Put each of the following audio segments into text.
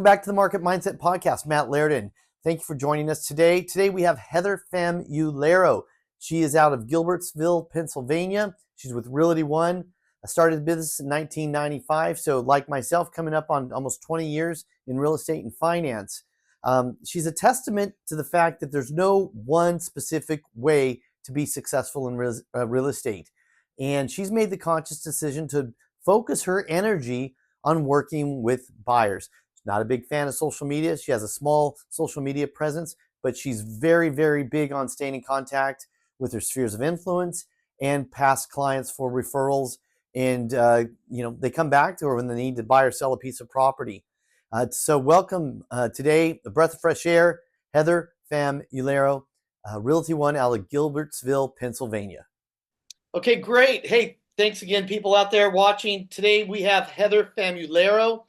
Back to the Market Mindset Podcast. Matt Lairden. Thank you for joining us today. Today we have Heather Famularo. She is out of Gilbertsville, Pennsylvania. She's with Realty One. I started the business in 1995, so like myself, coming up on almost 20 years in real estate and finance. She's a testament to the fact that there's no one specific way to be successful in real estate. And she's made the conscious decision to focus her energy on working with buyers. Not a big fan of social media. She has a small social media presence, but she's very, very big on staying in contact with her spheres of influence and past clients for referrals. And, they come back to her when they need to buy or sell a piece of property. So welcome today, a breath of fresh air, Heather Famularo, Realty One out of Gilbertsville, Pennsylvania. Okay, great. Hey, thanks again, people out there watching. Today we have Heather Famularo.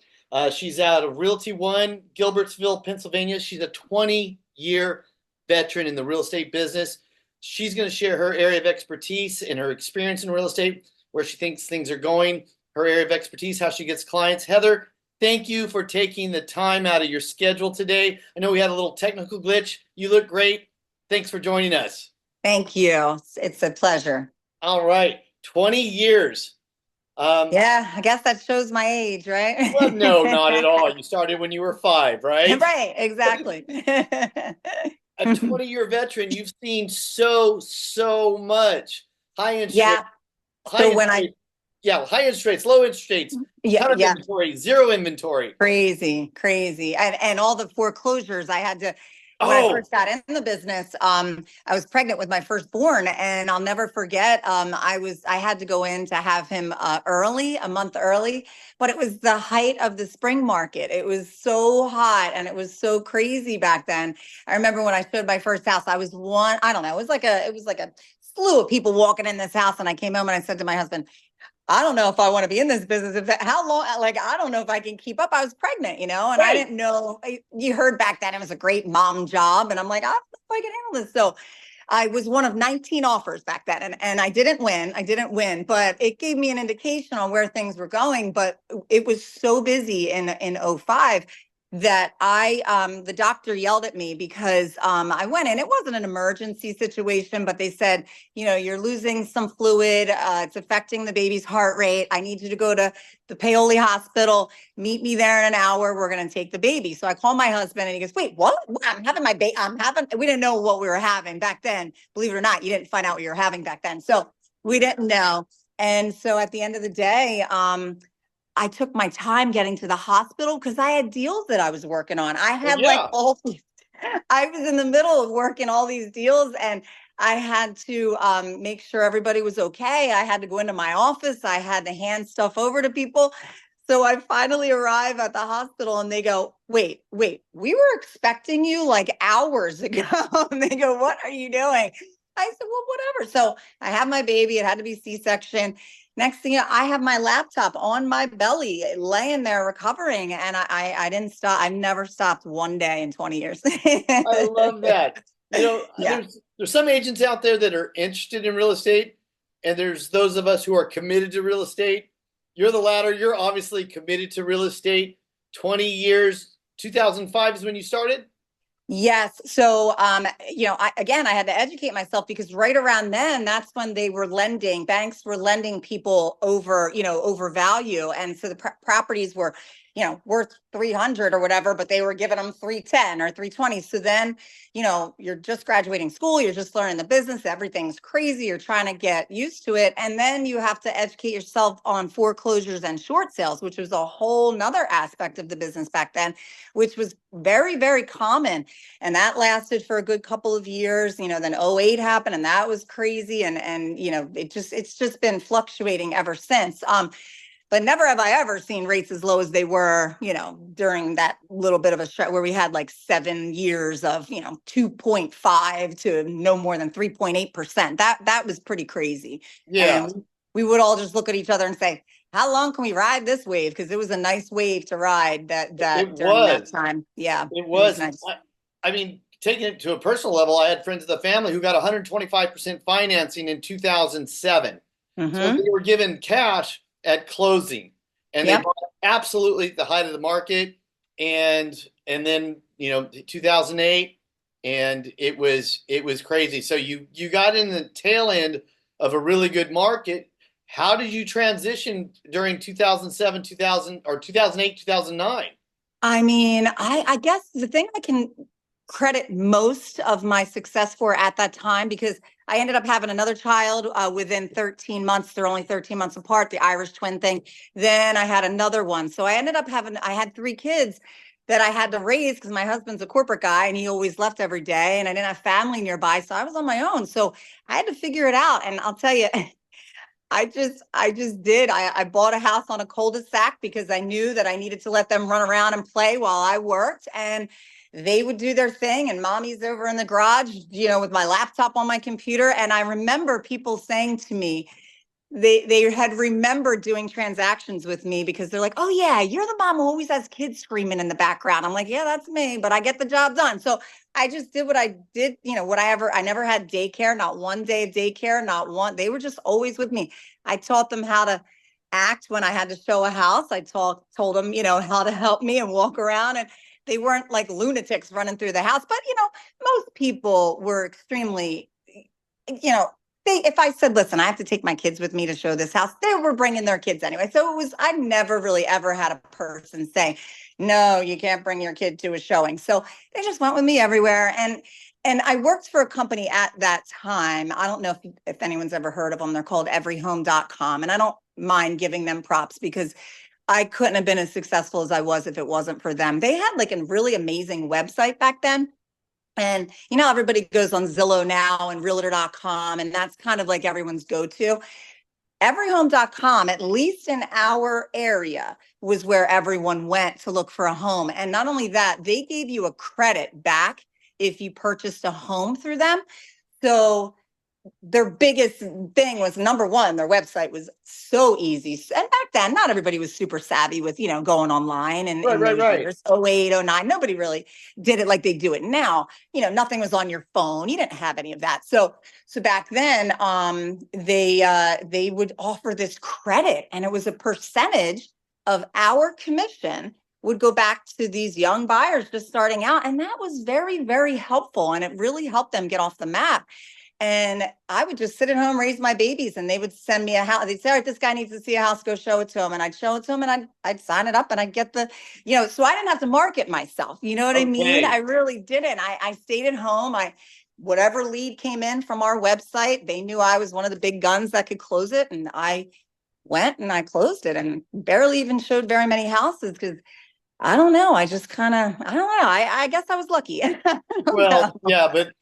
She's out of Realty One, Gilbertsville, Pennsylvania. She's a 20-year veteran in the real estate business. She's going to share her area of expertise and her experience in real estate, where she thinks things are going, her area of expertise, how she gets clients. Heather, thank you for taking the time out of your schedule today. I know we had a little technical glitch. You look great. Thanks for joining us. Thank you. It's a pleasure. All right. 20 years. Yeah, I guess that shows my age, right? Well, no, not at all. You started when you were 5, right? Right, exactly. A 20-year veteran, you've seen so much. High interest Yeah. rates, high interest rates, low interest rates, ton of inventory, zero inventory. Crazy. And all the foreclosures I had to, when I first got in the business, I was pregnant with my firstborn, and I'll never forget, I had to go in to have him a month early, but it was the height of the spring market. It was so hot and it was so crazy back then. I remember when I showed my first house, I was it was like a slew of people walking in this house, and I came home and I said to my husband, I don't know if I want to be in this business. How long? I don't know if I can keep up. I was pregnant, and right. I didn't know. You heard back then it was a great mom job, and I'm like, I don't know if I can handle this. So I was one of 19 offers back then, and I didn't win, but it gave me an indication on where things were going. But it was so busy in '05 that the doctor yelled at me because I went in. It wasn't an emergency situation, but they said, you're losing some fluid. It's affecting the baby's heart rate. I need you to go to the Paoli Hospital. Meet me there in an hour. We're going to take the baby. So I call my husband and he goes, wait, what? I'm having my baby. We didn't know what we were having back then. Believe it or not, you didn't find out what you were having back then. So we didn't know. And so at the end of the day, I took my time getting to the hospital because I had deals that I was working on. I had I was in the middle of working all these deals, and I had to make sure everybody was okay. I had to go into my office. I had to hand stuff over to people. So I finally arrive at the hospital and they go, wait, we were expecting you like hours ago. And they go, what are you doing? I said, well, whatever. So I have my baby. It had to be C-section. Next thing you know, I have my laptop on my belly, laying there recovering, and I didn't stop. I've never stopped one day in 20 years. I love that. There's some agents out there that are interested in real estate, and there's those of us who are committed to real estate. You're the latter. You're obviously committed to real estate. 20 years. 2005 is when you started? Yes. So, I had to educate myself because right around then, that's when banks were lending people over value. And so the properties were, worth 300 or whatever, but they were giving them 310 or 320. So then, you're just graduating school, you're just learning the business, everything's crazy, you're trying to get used to it. And then you have to educate yourself on foreclosures and short sales, which was a whole nother aspect of the business back then, which was very, very common. And that lasted for a good couple of years. Then '08 happened and that was crazy. And it's just been fluctuating ever since. But never have I ever seen rates as low as they were, during that little bit of a stretch where we had like 7 years of, 2.5 to no more than 3.8%. That was pretty crazy. Yeah. And we would all just look at each other and say, how long can we ride this wave? Because it was a nice wave to ride during that time. Yeah. It was. Nice. I mean, taking it to a personal level, I had friends of the family who got 125% financing in 2007. Mm-hmm. So they were given cash at closing, and they bought absolutely at the height of the market. and then 2008, and it was crazy. So you got in the tail end of a really good market. How did you transition during 2007, 2000, or 2008, 2009? I mean, I guess the thing I can credit most of my success for at that time, because I ended up having another child within 13 months. They're only 13 months apart, the Irish twin thing. Then I had another one. So I ended up I had 3 kids that I had to raise because my husband's a corporate guy and he always left every day, and I didn't have family nearby. So I was on my own. So I had to figure it out. And I'll tell you, I just did. I bought a house on a cul-de-sac because I knew that I needed to let them run around and play while I worked, and they would do their thing, and mommy's over in the garage, with my laptop on my computer. And I remember people saying to me, they had remembered doing transactions with me because they're like, oh yeah, you're the mom who always has kids screaming in the background. I'm like, yeah, that's me, but I get the job done. So I just did what I did, I never had daycare, not one day of daycare, not one. They were just always with me. I taught them how to act when I had to show a house. I told them, how to help me and walk around, and they weren't like lunatics running through the house. But, most people were extremely, you know, if I said, listen, I have to take my kids with me to show this house, they were bringing their kids anyway. So I never really ever had a person say, no, you can't bring your kid to a showing. So they just went with me everywhere. And I worked for a company at that time. I don't know if anyone's ever heard of them. They're called everyhome.com. And I don't mind giving them props because I couldn't have been as successful as I was if it wasn't for them. They had like a really amazing website back then. And everybody goes on Zillow now and realtor.com, and that's kind of like everyone's go-to. Everyhome.com, at least in our area, was where everyone went to look for a home. And not only that, they gave you a credit back if you purchased a home through them. So their biggest thing was, number one, their website was so easy. And back then, not everybody was super savvy with, going online and Right, in right, those right. years, 08, 09. Nobody really did it like they do it now. Nothing was on your phone. You didn't have any of that. So back then, they would offer this credit, and it was a percentage of our commission would go back to these young buyers just starting out. And that was very, very helpful. And it really helped them get off the map. And I would just sit at home, raise my babies, and they would send me a house. They'd say, all right, this guy needs to see a house, go show it to him. And I'd show it to him, and I'd sign it up, and I'd get so I didn't have to market myself. You know what I mean? I really didn't. I stayed at home. Whatever lead came in from our website, they knew I was one of the big guns that could close it. And I went and I closed it, and barely even showed very many houses because I don't know. I just kind of, I don't know. I guess I was lucky. Well, yeah, but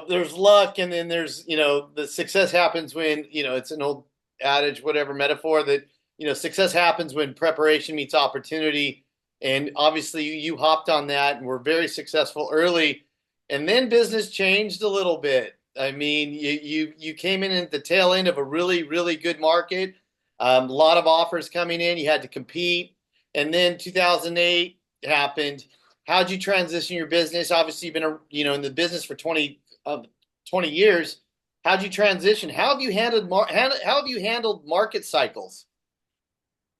there's luck, and then there's the success happens when it's an old adage, whatever metaphor, that success happens when preparation meets opportunity. And obviously, you hopped on that and were very successful early, and then business changed a little bit. I mean, you came in at the tail end of a really, really good market, a lot of offers coming in. You had to compete, and then 2008 happened. How'd you transition your business? Obviously, you've been in the business for 20 years. How'd you transition? How have you handled market cycles?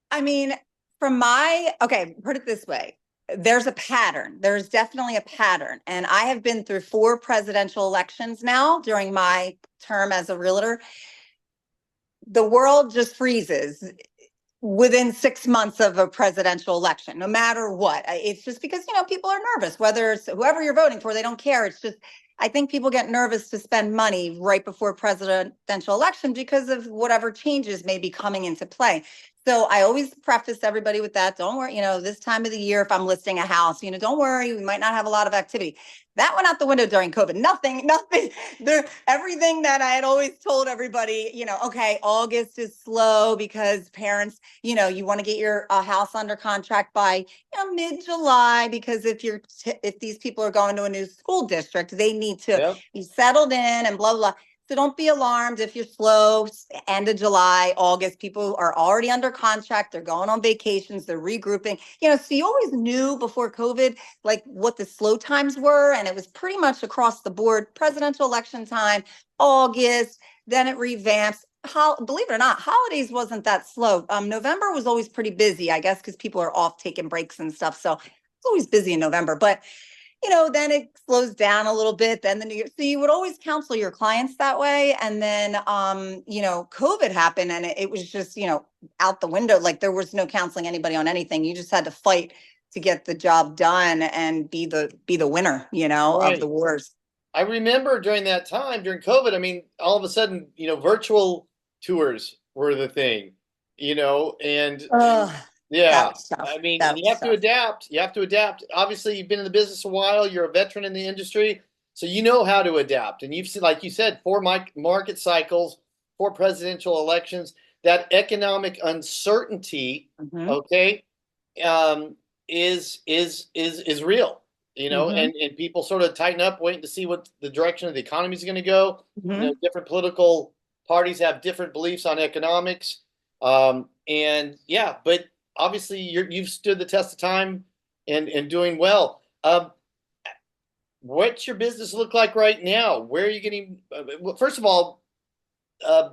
I mean, put it this way. There's a pattern. There's definitely a pattern. And I have been through 4 presidential elections now during my term as a realtor. The world just freezes within 6 months of a presidential election, no matter what. It's just because, people are nervous, whether it's whoever you're voting for, they don't care. It's just, I think people get nervous to spend money right before presidential election because of whatever changes may be coming into play. So I always preface everybody with that. Don't worry, this time of the year, if I'm listing a house, don't worry, we might not have a lot of activity. That went out the window during COVID. Nothing, everything that I had always told everybody, okay, August is slow because parents, you want to get your house under contract by, mid-July, because if these people are going to a new school district, they need to be settled in and blah, blah. So don't be alarmed if you're slow. End of July, August, people are already under contract. They're going on vacations. They're regrouping. So you always knew before COVID, like what the slow times were. And it was pretty much across the board. Presidential election time, August, then it revamps. Believe it or not, holidays wasn't that slow. November was always pretty busy, I guess, because people are off taking breaks and stuff. So it's always busy in November, but then it slows down a little bit. Then the new year, so you would always counsel your clients that way. And then, COVID happened, and it was just, out the window. Like there was no counseling anybody on anything. You just had to fight to get the job done and be the winner, of the Right. wars. I remember during that time, during COVID, I mean, all of a sudden, virtual tours were the thing, and Ugh, that yeah, was tough. I mean, and That you was have to tough. adapt. You have to adapt. Obviously, you've been in the business a while. You're a veteran in the industry, so you know how to adapt. And you've seen, like you said, 4 market cycles, 4 presidential elections. That economic uncertainty, Hmm. okay, is real. Hmm. And people sort of tighten up, waiting to see what the direction of the economy is going to go. Hmm. Different political parties have different beliefs on economics, and yeah, but obviously you've stood the test of time and doing well. What's your business look like right now? Where are you getting? Well, first of all, uh,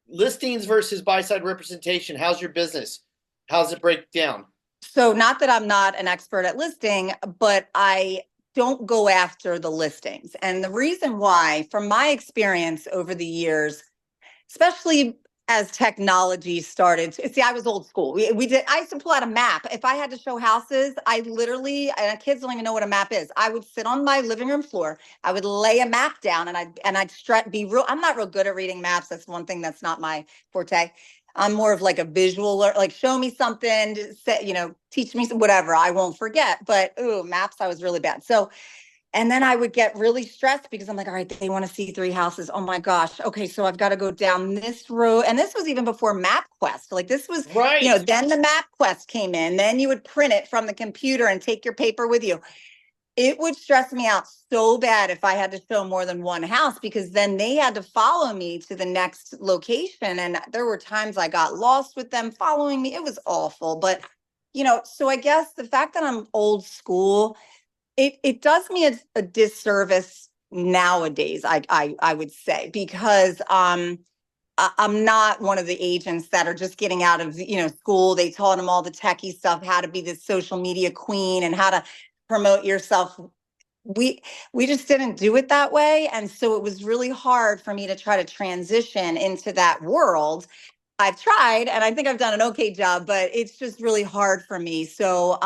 listings versus buy side representation. How's your business? How's it break down? So not that I'm not an expert at listing, but I don't go after the listings. And the reason why, from my experience over the years, especially as technology started. See, I was old school. I used to pull out a map. If I had to show houses, I literally, and kids don't even know what a map is. I would sit on my living room floor. I would lay a map down, and I'd be real. I'm not real good at reading maps. That's one thing that's not my forte. I'm more of like a visual, like show me something, teach me whatever. I won't forget. But maps, I was really bad. So, and then I would get really stressed because I'm like, all right, they want to see 3 houses. Oh my gosh. Okay. So I've got to go down this road. And this was even before MapQuest. Like this was, Right. then the MapQuest came in. Then you would print it from the computer and take your paper with you. It would stress me out so bad if I had to show more than one house, because then they had to follow me to the next location. And there were times I got lost with them following me. It was awful. But, so I guess the fact that I'm old school, it does me a disservice nowadays, I would say, because I'm not one of the agents that are just getting out of school. They taught them all the techie stuff, how to be the social media queen and how to promote yourself. We we just didn't do it that way, and so it was really hard for me to try to transition into that world. I've tried, and I think I've done an okay job, but it's just really hard for me. So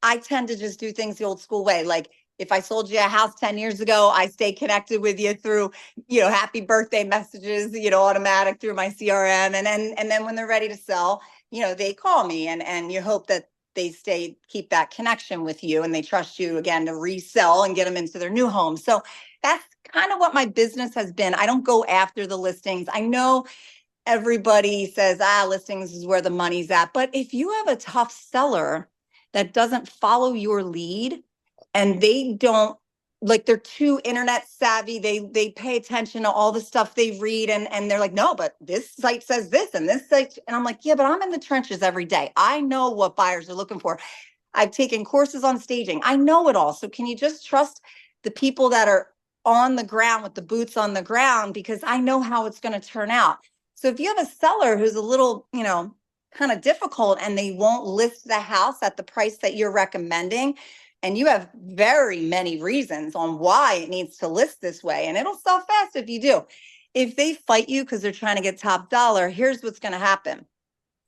I tend to just do things the old school way. Like if I sold you a house 10 years ago, I stay connected with you through, happy birthday messages, automatic through my CRM. And then when they're ready to sell, they call me, and you hope that they keep that connection with you, and they trust you again to resell and get them into their new home. So that's kind of what my business has been. I don't go after the listings. I know everybody says, listings is where the money's at. But if you have a tough seller that doesn't follow your lead, and they don't, like, they're too internet savvy, they pay attention to all the stuff they read, and they're like, no, but this site says this and this site. And I'm like, yeah, but I'm in the trenches every day. I know what buyers are looking for. I've taken courses on staging. I know it all. So can you just trust the people that are on the ground with the boots on the ground? Because I know how it's going to turn out. So if you have a seller who's a little, kind of difficult, and they won't list the house at the price that you're recommending, and you have very many reasons on why it needs to list this way, and it'll sell fast if you do. If they fight you because they're trying to get top dollar, here's what's going to happen.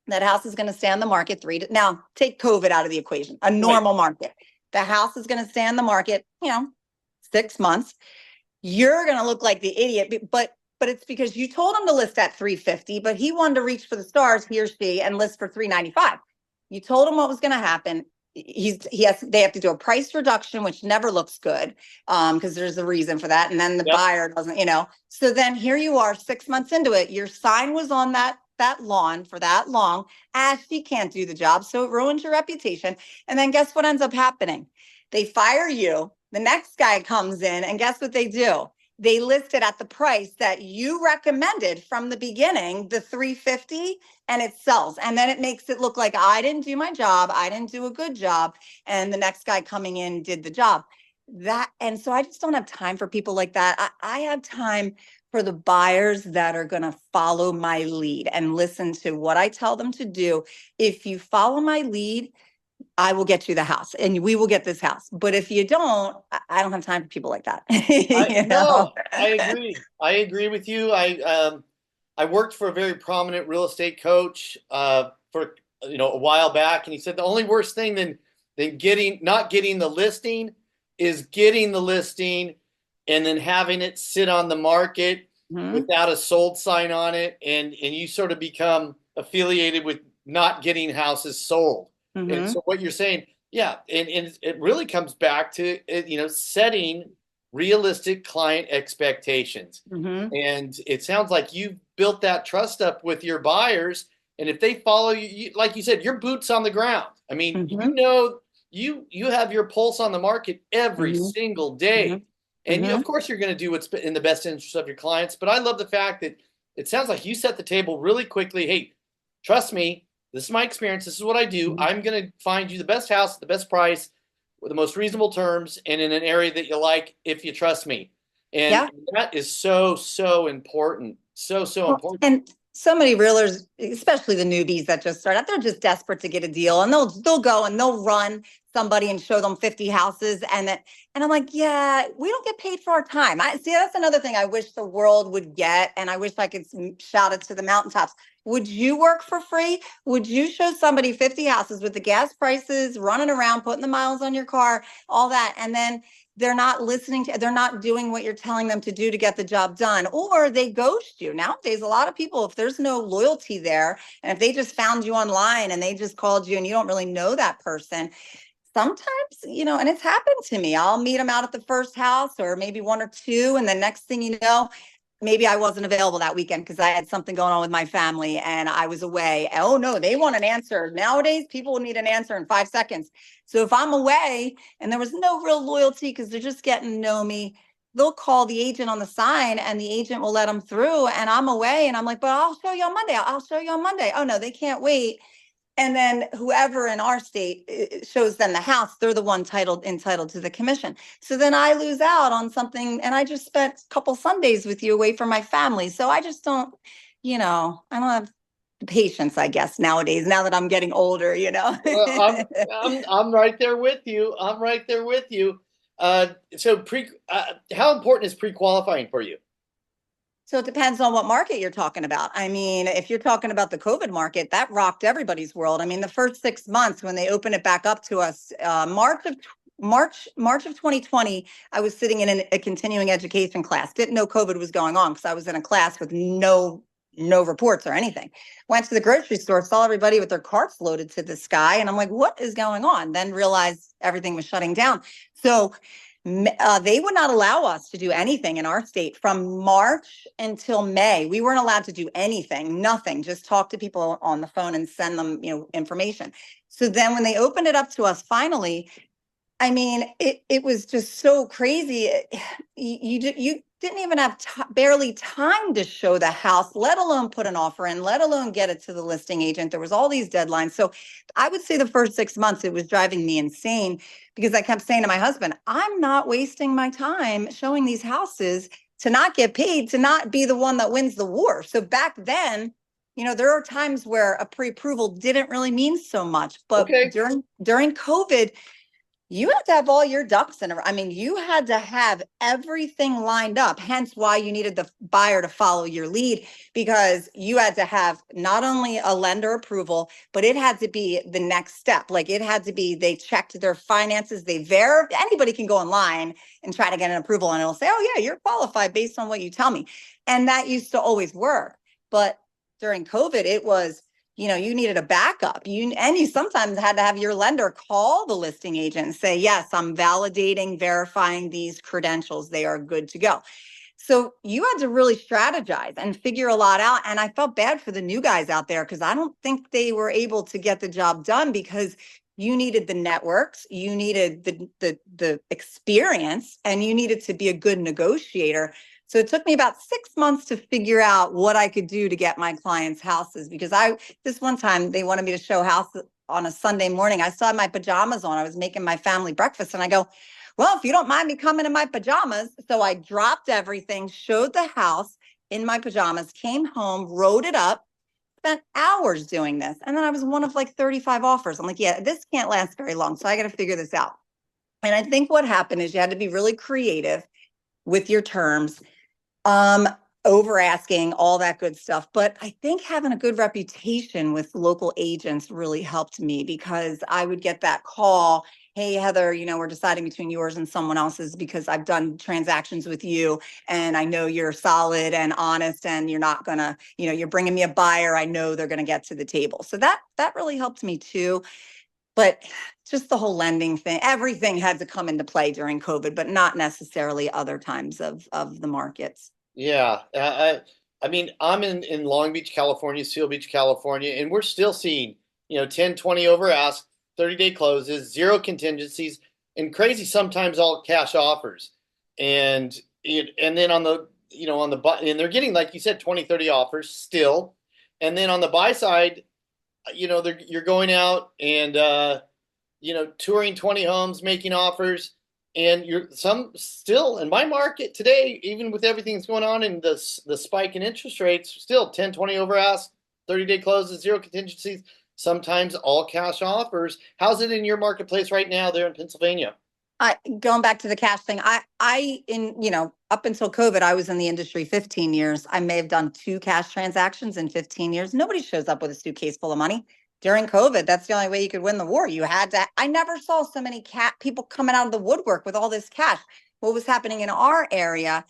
That house is going to stay on the market now take COVID out of the equation, a Right. normal market. The house is going to stay on the market, 6 months. You're going to look like the idiot, but it's because you told him to list at 350, but he wanted to reach for the stars, he or she, and list for 395. You told him what was going to happen. They have to do a price reduction, which never looks good, because there's a reason for that. And then the Yep. buyer doesn't, so then here you are 6 months into it. Your sign was on that lawn for that long. She can't do the job. So it ruins your reputation. And then guess what ends up happening? They fire you. The next guy comes in, and guess what they do? They list it at the price that you recommended from the beginning, the 350, and it sells. And then it makes it look like I didn't do my job. I didn't do a good job. And the next guy coming in did the job. And so I just don't have time for people like that. I have time for the buyers that are going to follow my lead and listen to what I tell them to do. If you follow my lead, I will get you the house and we will get this house. But if you don't, I don't have time for people like that. No, I agree. I agree with you. I worked for a very prominent real estate coach for a while back, and he said the only worst thing than not getting the listing is getting the listing and then having it sit on the market without a sold sign on it, and you sort of become affiliated with not getting houses sold. And so what you're saying, yeah, and it really comes back to setting realistic client expectations. And it sounds like you've built that trust up with your buyers. And if they follow you, like you said, your boots on the ground. I mean, you have your pulse on the market every single day. And of course, you're going to do what's in the best interest of your clients. But I love the fact that it sounds like you set the table really quickly. Hey, trust me, this is my experience. This is what I do. I'm going to find you the best house at the best price with the most reasonable terms and in an area that you like if you trust me. And that is so, so important. So important. And so many realtors, especially the newbies that just start out, they're just desperate to get a deal, and they'll go and they'll run somebody and show them 50 houses. And I'm like, yeah, we don't get paid for our time. I see, that's another thing I wish the world would get. And I wish I could shout it to the mountaintops. Would you work for free? Would you show somebody 50 houses with the gas prices, running around, putting the miles on your car, all that, and then they're not listening to, they're not doing what you're telling them to do to get the job done, or they ghost you? Nowadays, a lot of people, if there's no loyalty there, and if they just found you online and they just called you and you don't really know that person, sometimes, and it's happened to me, I'll meet them out at the first house or maybe one or two. And the next thing you know, maybe I wasn't available that weekend because I had something going on with my family and I was away. Oh no, they want an answer. Nowadays, people need an answer in 5 seconds. So if I'm away and there was no real loyalty because they're just getting to know me, they'll call the agent on the sign and the agent will let them through. And I'm away and I'm like, but I'll show you on Monday. I'll show you on Monday. Oh no, they can't wait. And then whoever in our state shows them the house, they're the one entitled to the commission. So then I lose out on something, and I just spent a couple Sundays with you away from my family. So I just don't, I don't have the patience, I guess, nowadays, now that I'm getting older, Well, I'm right there with you. I'm right there with you. So how important is pre-qualifying for you? So it depends on what market you're talking about. I mean, if you're talking about the COVID market, that rocked everybody's world. I mean, the first 6 months when they opened it back up to us, March of 2020, I was sitting in a continuing education class. Didn't know COVID was going on because I was in a class with no reports or anything. Went to the grocery store, saw everybody with their carts loaded to the sky, and I'm like, what is going on? Then realized everything was shutting down. So they would not allow us to do anything in our state from March until May. We weren't allowed to do anything, nothing, just talk to people on the phone and send them, information. So then when they opened it up to us finally, I mean, it was just so crazy. You didn't even have barely time to show the house, let alone put an offer in, let alone get it to the listing agent. There was all these deadlines. So I would say the first 6 months, it was driving me insane because I kept saying to my husband, I'm not wasting my time showing these houses to not get paid, to not be the one that wins the war. So back then, there are times where a pre-approval didn't really mean so much, but during COVID, you had to have all your ducks in a row. I mean, you had to have everything lined up, hence why you needed the buyer to follow your lead, because you had to have not only a lender approval, but it had to be the next step. Like it had to be, they checked their finances, anybody can go online and try to get an approval and it'll say, oh yeah, you're qualified based on what you tell me. And that used to always work. But during COVID, it was, you needed a backup. You sometimes had to have your lender call the listing agent and say, yes, I'm verifying these credentials. They are good to go. So you had to really strategize and figure a lot out. And I felt bad for the new guys out there because I don't think they were able to get the job done because you needed the networks, you needed the experience, and you needed to be a good negotiator. So it took me about 6 months to figure out what I could do to get my clients houses, because this one time they wanted me to show houses on a Sunday morning. I still had my pajamas on. I was making my family breakfast and I go, well, if you don't mind me coming in my pajamas. So I dropped everything, showed the house in my pajamas, came home, wrote it up, spent hours doing this. And then I was one of like 35 offers. I'm like, yeah, this can't last very long. So I got to figure this out. And I think what happened is you had to be really creative with your terms, over asking, all that good stuff. But I think having a good reputation with local agents really helped me, because I would get that call. Hey, Heather, we're deciding between yours and someone else's because I've done transactions with you and I know you're solid and honest and you're not gonna, you're bringing me a buyer. I know they're going to get to the table. So that really helped me too. But just the whole lending thing, everything had to come into play during COVID, but not necessarily other times of the markets. Yeah. I mean, I'm in Long Beach, California, Seal Beach, California, and we're still seeing, 10, 20 over ask, 30-day closes, zero contingencies, and crazy sometimes all cash offers. And and then on the, on the buy, and they're getting, like you said, 20, 30 offers still. And then on the buy side, you're going out and touring 20 homes, making offers, and you're some still in my market today, even with everything that's going on and the spike in interest rates, still 10, 20 over ask, 30-day closes, zero contingencies, sometimes all cash offers. How's it in your marketplace right now there in Pennsylvania? Going back to the cash thing, up until COVID, I was in the industry 15 years. I may have done 2 cash transactions in 15 years. Nobody shows up with a suitcase full of money. During COVID, that's the only way you could win the war. You had to, I never saw so many people coming out of the woodwork with all this cash. What was happening in our area,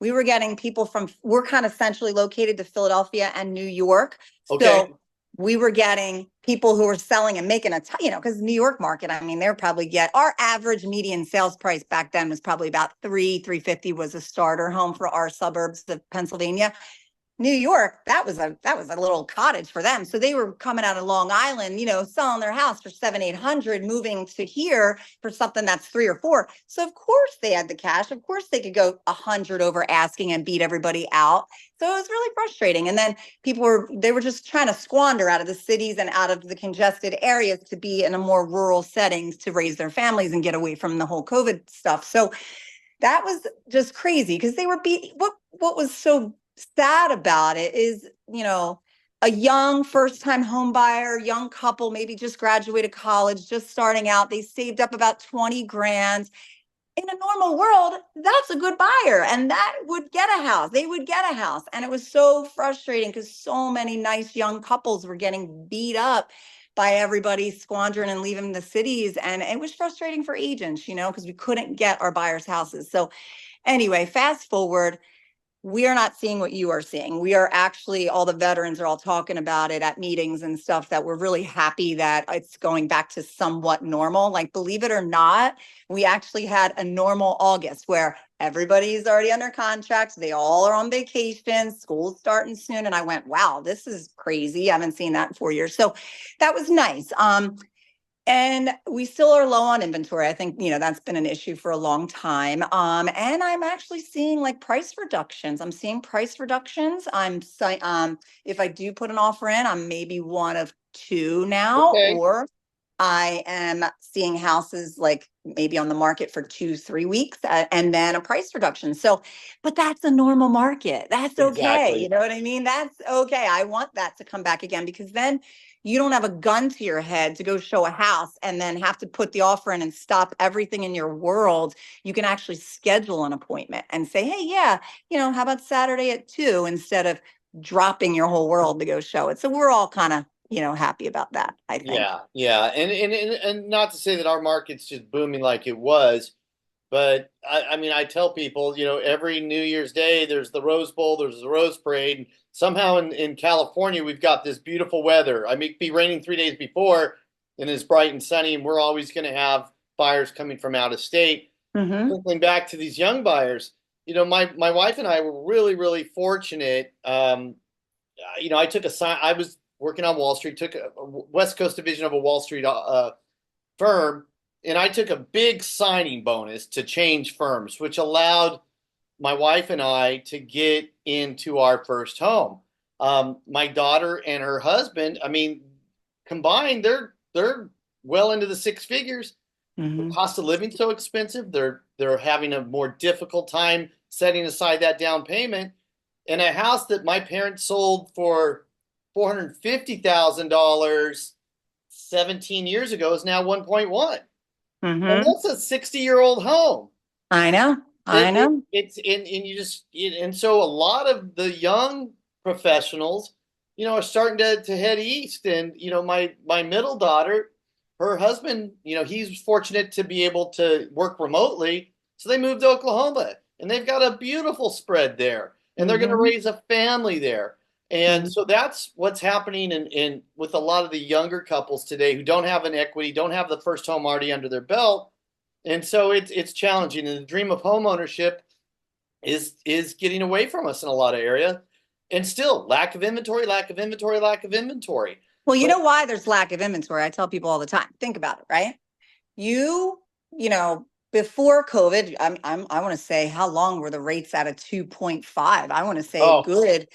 we were getting people we're kind of centrally located to Philadelphia and New York. Okay. So we were getting people who were selling and making because New York market, I mean, they're probably our average median sales price back then was probably about $350 was a starter home for our suburbs of Pennsylvania. New York, that was a little cottage for them. So they were coming out of Long Island, selling their house for 700-800, moving to here for something that's 3 or 4. So of course they had the cash. Of course they could go 100 over asking and beat everybody out. So it was really frustrating. And then they were just trying to squander out of the cities and out of the congested areas to be in a more rural settings to raise their families and get away from the whole COVID stuff. So that was just crazy because they were what was so sad about it is, a young first-time home buyer, young couple, maybe just graduated college, just starting out. They saved up about 20 grand. In a normal world, that's a good buyer and that would get a house. They would get a house. And it was so frustrating because so many nice young couples were getting beat up by everybody squandering and leaving the cities. And it was frustrating for agents, because we couldn't get our buyers' houses. So anyway, fast forward, we are not seeing what you are seeing. We are actually, all the veterans are all talking about it at meetings and stuff, that we're really happy that it's going back to somewhat normal. Like, believe it or not, we actually had a normal August where everybody's already under contract. They all are on vacation. School's starting soon. And I went, wow, this is crazy. I haven't seen that in 4 years. So that was nice. And we still are low on inventory. I think, that's been an issue for a long time. And I'm actually seeing like price reductions. I'm seeing price reductions. If I do put an offer in, I'm maybe one of 2 now, Okay. or I am seeing houses like maybe on the market for 2-3 weeks and then a price reduction. So, but that's a normal market. That's okay. Exactly. You know what I mean? That's okay. I want that to come back again, because then you don't have a gun to your head to go show a house and then have to put the offer in and stop everything in your world. You can actually schedule an appointment and say, hey, yeah, how about Saturday at 2, instead of dropping your whole world to go show it. So we're all kind of, happy about that, I think. Yeah. And not to say that our market's just booming like it was, but I mean, I tell people, every New Year's Day, there's the Rose Bowl, there's the Rose Parade. And somehow in California, we've got this beautiful weather. I mean, it'd be raining 3 days before, and it's bright and sunny, and we're always going to have buyers coming from out of state. Mm-hmm. Circling back to these young buyers, my wife and I were really, really fortunate. I took I was working on Wall Street, took a West Coast division of a Wall Street firm, and I took a big signing bonus to change firms, which allowed my wife and I to get into our first home. My daughter and her husband, I mean, combined, they're well into the 6 figures. Mm-hmm. The cost of living so expensive. They're having a more difficult time setting aside that down payment. And a house that my parents sold for $450,000 17 years ago is now 1.1. And Mm-hmm. that's a 60-year-old home. I know. I know. It's and you just and so a lot of the young professionals, are starting to head east. And my middle daughter, her husband, he's fortunate to be able to work remotely, so they moved to Oklahoma, and they've got a beautiful spread there, and they're going to Mm-hmm. raise a family there. And so that's what's happening in with a lot of the younger couples today who don't have an equity, don't have the first home already under their belt. And so it's challenging, and the dream of home ownership is getting away from us in a lot of area, and still lack of inventory, lack of inventory, lack of inventory. Well, you But know why there's lack of inventory? I tell people all the time. Think about it, right? You, you know, before COVID, I want to say, how long were the rates at a 2.5? I want to say oh, good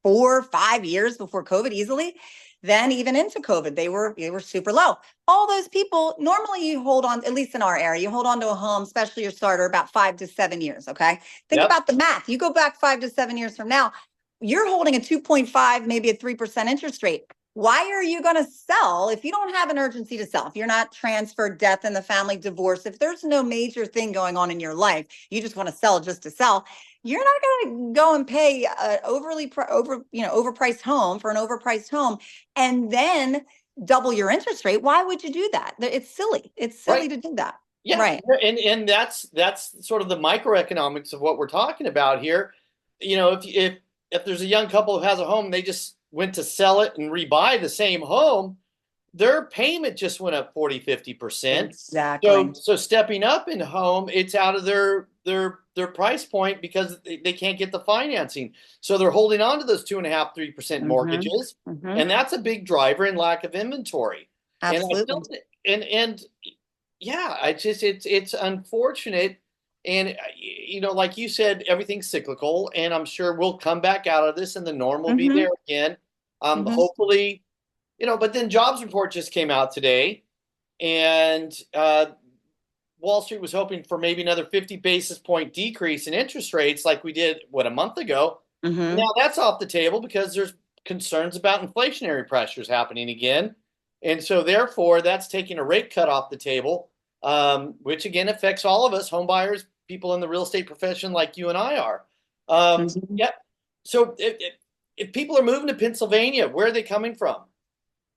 4 or 5 years before COVID easily. Then even into COVID, they were super low. All those people, normally you hold on, at least in our area, you hold on to a home, especially your starter, about 5 to 7 years. Okay. Think yep, about the math. You go back 5 to 7 years from now, you're holding a 2.5, maybe a 3% interest rate. Why are you going to sell if you don't have an urgency to sell? If you're not transferred, death in the family, divorce, if there's no major thing going on in your life, you just want to sell just to sell. You're not going to go and pay an overpriced home for an overpriced home and then double your interest rate. Why would you do that? It's silly. It's silly right. to do that. Yeah, Right. and that's sort of the microeconomics of what we're talking about here. If there's a young couple who has a home, they just went to sell it and rebuy the same home, their payment just went up 40-50%. Exactly. So stepping up in home, it's out of their price point because they can't get the financing. So they're holding on to those 2.5-3% Mm-hmm. mortgages, Mm-hmm. and that's a big driver in lack of inventory. And I Absolutely. still and yeah, it's unfortunate. And like you said, everything's cyclical, and I'm sure we'll come back out of this and the norm will be Mm-hmm. there again. Mm-hmm. Hopefully, but then jobs report just came out today, and Wall Street was hoping for maybe another 50 basis point decrease in interest rates like we did, a month ago. Mm-hmm. Now that's off the table because there's concerns about inflationary pressures happening again. And so therefore that's taking a rate cut off the table, which again affects all of us, home buyers, people in the real estate profession like you and I are. Mm-hmm. Yep. So if people are moving to Pennsylvania, where are they coming from?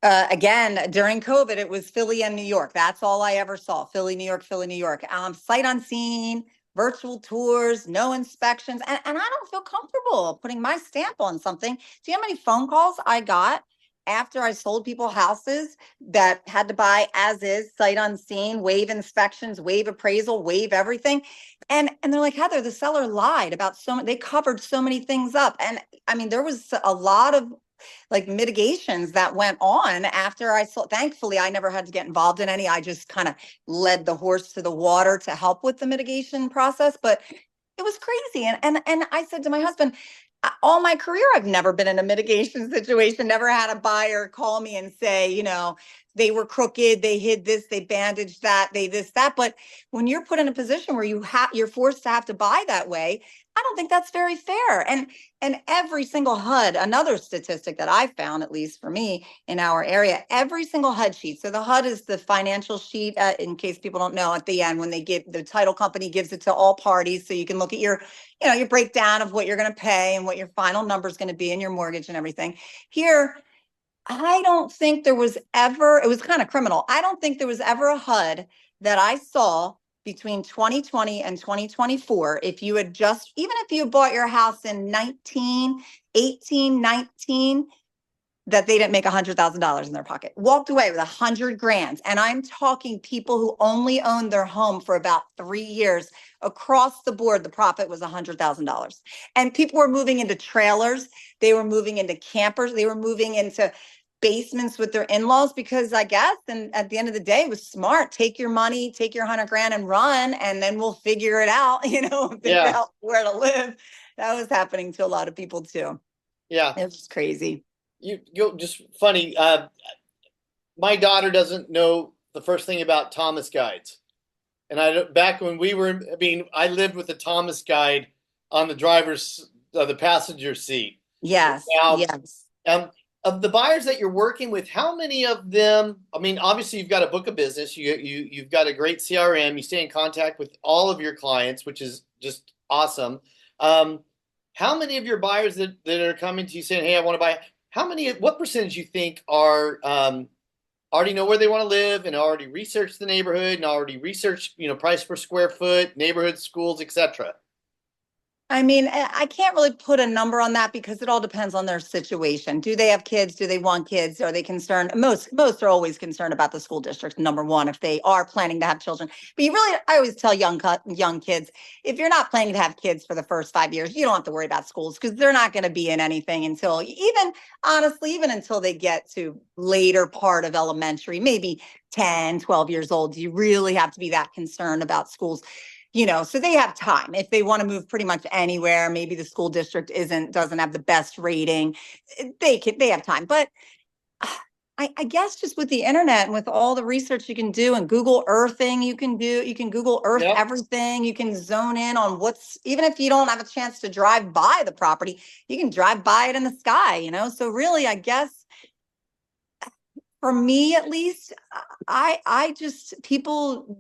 Again, during COVID, it was Philly and New York. That's all I ever saw. Philly, New York, Philly, New York. Sight unseen, virtual tours, no inspections. And I don't feel comfortable putting my stamp on something. Do you know how many phone calls I got after I sold people houses that had to buy as is, sight unseen, waive inspections, waive appraisal, waive everything? And they're like, Heather, the seller lied about they covered so many things up. And I mean, there was a lot of mitigations that went on after I sold. Thankfully, I never had to get involved in any. I just kind of led the horse to the water to help with the mitigation process. But it was crazy. And I said to my husband, all my career, I've never been in a mitigation situation, never had a buyer call me and say, they were crooked, they hid this, they bandaged that, they this, that. But when you're put in a position where you're forced to have to buy that way, I don't think that's very fair. And every single HUD, another statistic that I found, at least for me in our area, every single HUD sheet. So the HUD is the financial sheet, in case people don't know, at the end when they give the title company gives it to all parties, so you can look at your breakdown of what you're going to pay and what your final number is going to be in your mortgage and everything. Here, I don't think there was ever, it was kind of criminal. I don't think there was ever a HUD that I saw between 2020 and 2024. If you had even if you bought your house in 19, 19, that they didn't make $100,000 in their pocket, walked away with $100,000. And I'm talking people who only owned their home for about 3 years. Across the board, the profit was $100,000. And people were moving into trailers. They were moving into campers. They were moving into basements with their in-laws because I guess, and at the end of the day, it was smart. Take your money, take your $100,000 and run, and then we'll figure it out, figure out where to live. That was happening to a lot of people too. Yeah. It was crazy. You just funny. My daughter doesn't know the first thing about Thomas guides. And back when I lived with a Thomas guide on the the passenger seat. Yes. Now, Yes. Of the buyers that you're working with, how many of them, I mean, obviously you've got a book of business, you've got a great CRM, you stay in contact with all of your clients, which is just awesome. Um, how many of your buyers that are coming to you saying, hey, I want to buy, what percentage you think are already know where they want to live and already researched the neighborhood and already researched, price per square foot, neighborhood, schools, etc.? I mean, I can't really put a number on that because it all depends on their situation. Do they have kids? Do they want kids? Are they concerned? Most are always concerned about the school district, number one, if they are planning to have children. But I always tell young kids, if you're not planning to have kids for the first 5 years, you don't have to worry about schools because they're not going to be in anything until honestly, even until they get to later part of elementary, maybe 10, 12 years old. Do you really have to be that concerned about schools? So they have time if they want to move pretty much anywhere. Maybe the school district doesn't have the best rating. They have time. But I guess just with the internet and with all the research you can do and Google Earthing, you can Google Earth Yep. everything. You can zone in on even if you don't have a chance to drive by the property, you can drive by it in the sky, So really, I guess for me, at least, I just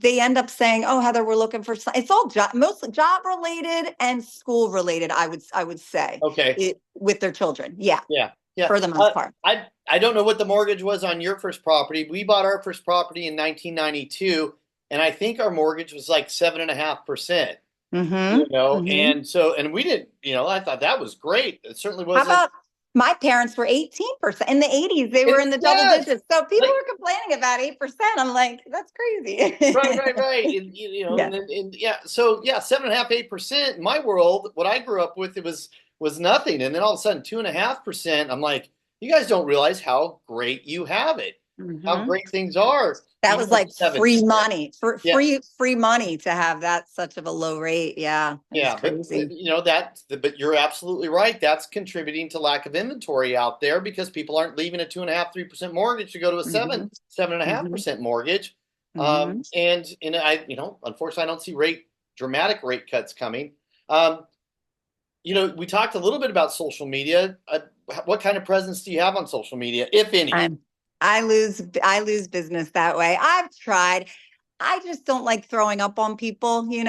they end up saying, "Oh, Heather, we're looking for." It's all mostly job related and school related. I would say, Okay. With their children, yeah, Yeah. for the most part. I don't know what the mortgage was on your first property. We bought our first property in 1992, and I think our mortgage was like 7.5%. Mm-hmm. And we didn't. I thought that was great. It certainly How wasn't. about my parents were 18% in the 80s? They were in the double Yes, digits. So people like, were complaining about 8%. I'm like, that's crazy. right. Yeah. And yeah. So yeah, 7.5, 8%. In my world, what I grew up with, it was nothing, and then all of a sudden 2.5%. I'm like, you guys don't realize how great you have it, how Mm-hmm. great things are. That Even was at like 7%. free money for Yeah. free money to have that such of a low rate. Yeah, it's Yeah, crazy. but you're absolutely right. That's contributing to lack of inventory out there because people aren't leaving a 2.5, 3% mortgage to go to a Mm-hmm. 7.5% mortgage. Mm-hmm. And unfortunately, I don't see dramatic rate cuts coming. We talked a little bit about social media. What kind of presence do you have on social media, if any? I lose business that way. I've tried. I just don't like throwing up on people, and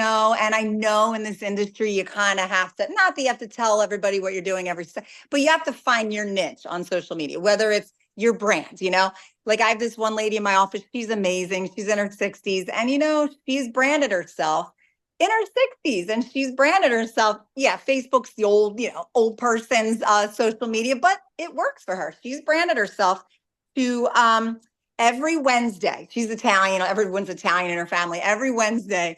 I know in this industry, you kind of have to, not that you have to tell everybody what you're doing every step, but you have to find your niche on social media, whether it's your brand, like I have this one lady in my office. She's amazing. She's in her 60s and, she's branded herself in her 60s and she's branded herself. Yeah. Facebook's the old person's social media, but it works for her. She's branded herself to, every Wednesday, she's Italian, everyone's Italian in her family. Every Wednesday,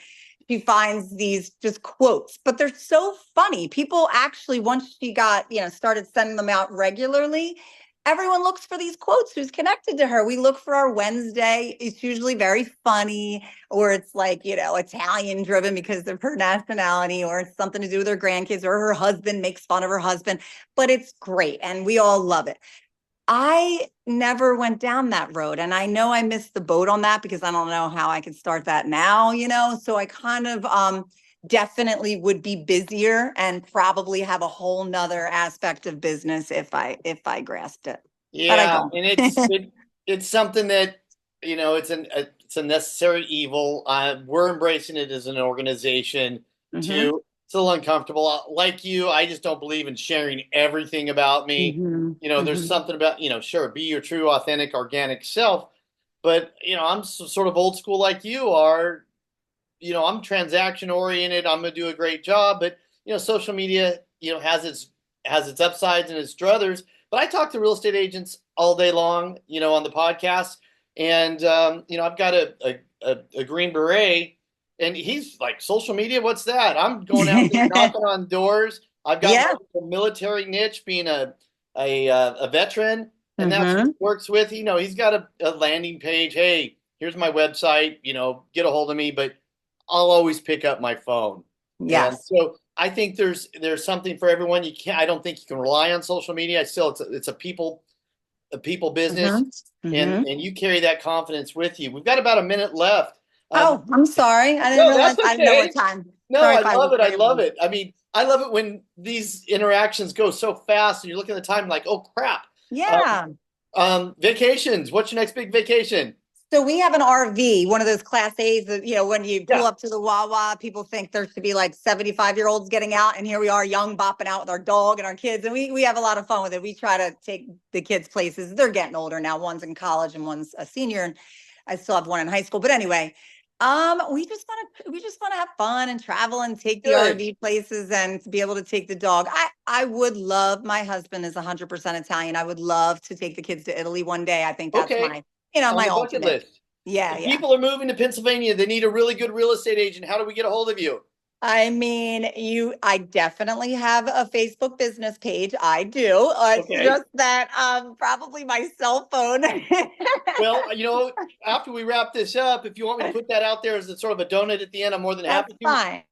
she finds these just quotes, but they're so funny. People actually, once she got, started sending them out regularly, everyone looks for these quotes who's connected to her. We look for our Wednesday. It's usually very funny, or it's like, Italian driven because of her nationality, or it's something to do with her grandkids, or her husband makes fun of her husband, but it's great. And we all love it. I never went down that road. And I know I missed the boat on that because I don't know how I could start that now, So I kind of definitely would be busier and probably have a whole nother aspect of business if I grasped it. But I Yeah, don't. and it's something that it's a necessary evil. We're embracing it as an organization. Mm-hmm. It's a little uncomfortable. Like you, I just don't believe in sharing everything about me. Mm-hmm. There's something about sure, be your true, authentic, organic self. But I'm sort of old school like you are. I'm transaction oriented. I'm gonna do a great job, but social media has its upsides and its druthers. But I talk to real estate agents all day long, on the podcast, and I've got a Green Beret, and he's like, social media, what's that? I'm going out there knocking on doors. I've got my military niche, being a veteran, and that's what he works with. He's got a landing page. Hey, here's my website. Get a hold of me, but I'll always pick up my phone. Yes. And so I think there's something for everyone. I don't think you can rely on social media. It's a people business, and you carry that confidence with you. We've got about a minute left. I'm sorry. I didn't realize. That's okay. I didn't know what time. No, Sorry I love it. I love you. it. I mean, I love it when these interactions go so fast and you're looking at the time like, oh crap. Yeah. Vacations. What's your next big vacation? So we have an RV, one of those Class A's that, when you pull Yeah. up to the Wawa, people think there should be like 75-year-olds getting out. And here we are, young, bopping out with our dog and our kids. And we have a lot of fun with it. We try to take the kids places. They're getting older now. One's in college and one's a senior. And I still have one in high school. But anyway, we just want to have fun and travel and take the Good. RV places and to be able to take the dog. I would love, my husband is 100% Italian. I would love to take the kids to Italy one day. I think that's Okay. my On my the bucket ultimate. list. Yeah, If yeah. people are moving to Pennsylvania, they need a really good real estate agent. How do we get a hold of you? I mean, I definitely have a Facebook business page. I do. It's Okay. just that probably my cell phone. Well, after we wrap this up, if you want me to put that out there as a sort of a donut at the end, I'm more than That's happy to. fine.